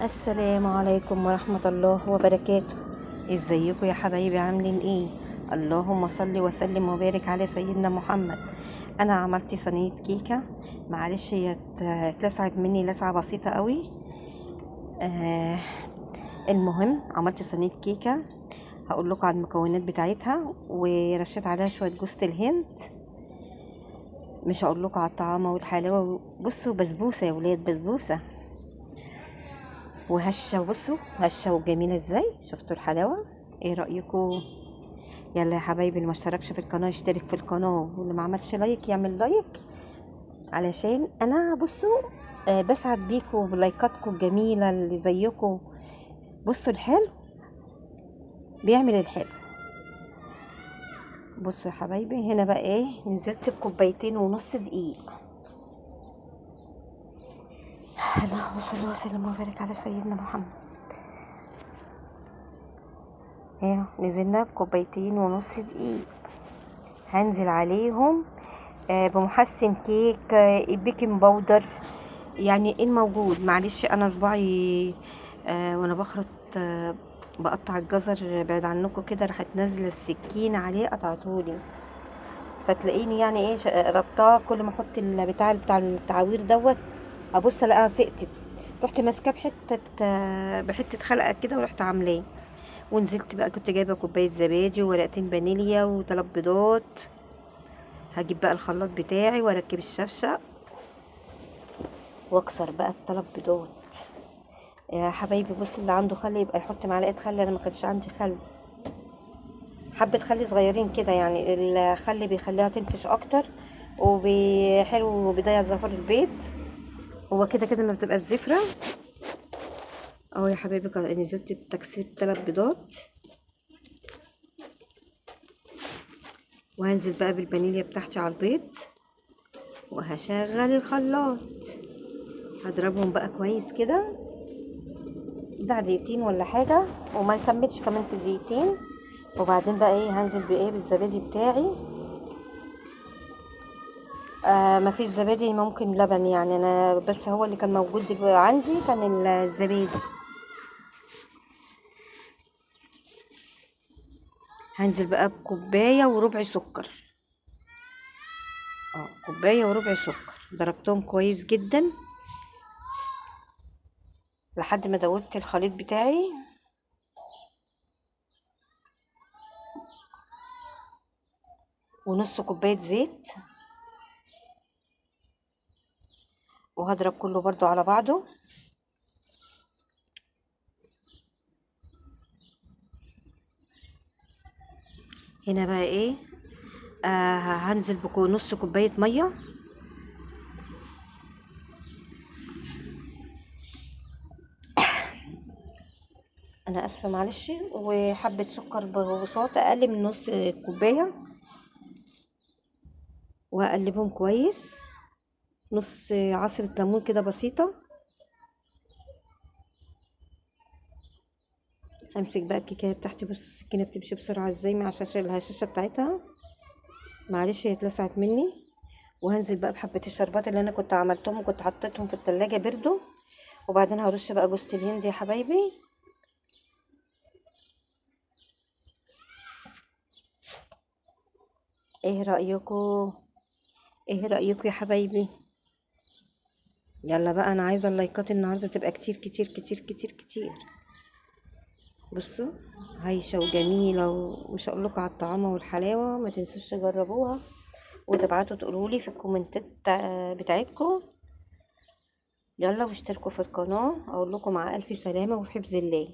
السلام عليكم ورحمة الله وبركاته. ازيكم يا حبايبي، عاملين ايه؟ اللهم صل وسلم وبارك على سيدنا محمد. انا عملت صينية كيكة، معلش هي اتلسعت مني لسعة بسيطة قوي. آه المهم عملت صينية كيكة، هقول لكم على المكونات بتاعتها، ورشيت عليها شوية جوز الهند. مش هقول لكم على الطعامة والحلاوة. بصوا بسبوسة يا ولاد، بسبوسة وهشه. بصوا هشه وجميله ازاي، شفتوا الحلاوه؟ ايه رايكم؟ يلا يا حبايبي، اللي ما اشتركش في القناه يشترك في القناه، واللي ما عملش لايك يعمل لايك، علشان انا بصوا بسعد بيكم بلايكاتكم الجميله اللي زيكم. بصوا الحلو بيعمل الحلو. بصوا يا حبايبي، هنا بقى ايه، نزلت بكوبايتين ونص دقيق. اللهم صل وسلم وبارك على سيدنا محمد. اهو نزلنا بكوبايتين ونص دقيق، هنزل عليهم بمحسن كيك، بيكنج باودر، يعني ايه الموجود. معلش انا صباعي وانا بخرط بقطع الجزر بعد عنكم كده، راحت نازله السكينه عليه قطعتهولي، فتلاقيني يعني ايه ربطاه. كل ما احط بتاع التعوير دوت ابص الاقيها سقطت، رحت ماسكاه بحته خلقه كده ورحت عاملاه. ونزلت بقى، كنت جايبه كوبايه زبادي وورقتين فانيليا وثلاث بيضات. هجيب بقى الخلاط بتاعي واركب الشفشق واكسر بقى الثلاث بيضات. يا حبايبي بص، اللي عنده خل يبقى يحط معلقه خل، انا ما كانش عندي خل، حبه خل صغيرين كده، يعني الخل بيخليها تنفش اكتر وحلو وبيضيع زفر البيض. هو كده كده ما بتبقى الزفره. اهو يا حبايبي نزلت بتكسير 3 بيضات، وهنزل بقى بالفانيليا بتاعتي على البيض، وهشغل الخلاط، هضربهم بقى كويس كده بتاع دقيقتين ولا حاجه، وما يكملش كمان 6 دقيقتين. وبعدين بقى ايه، هنزل بايه، بالزبادي بتاعي. مفيش زبادي، ممكن لبن، يعني انا بس هو اللي كان موجود دلوقتي عندي كان الزبادي. هنزل بقى بكوبايه وربع سكر، كوبايه وربع سكر، ضربتهم كويس جدا لحد ما دوبت الخليط بتاعي. ونص كوبايه زيت، وهضرب كله برضو على بعضه. هنا بقى ايه، هنزل نص كوبايه ميه، انا اسفه معلش، وحبه سكر ببساطه اقل من نص كوبايه، وهقلبهم كويس. نص عصرة ليمون كده بسيطة. همسك بقى الكيكه بتاعتي، بص السكينه بتمشي بسرعه ازاي مع الهشاشه بتاعتها، معلش هي اتلسعت مني. وهنزل بقى بحبه الشربات اللي انا كنت عملتهم وكنت حطيتهم في التلاجة بردوا. وبعدين هرش بقى جوز الهند يا حبايبي. ايه رايكم؟ ايه رايكم يا حبايبي؟ يلا بقى، انا عايزه اللايكات النهارده تبقى كتير كتير كتير كتير كتير. بصوا هايشه وجميله، ومش هقول لكم على الطعامه والحلاوه. ما تنسوش تجربوها وتبعتوا تقولوا لي في الكومنتات بتاعتكم. يلا واشتركوا في القناه. اقول لكم مع الف سلامه وفي حفظ الله.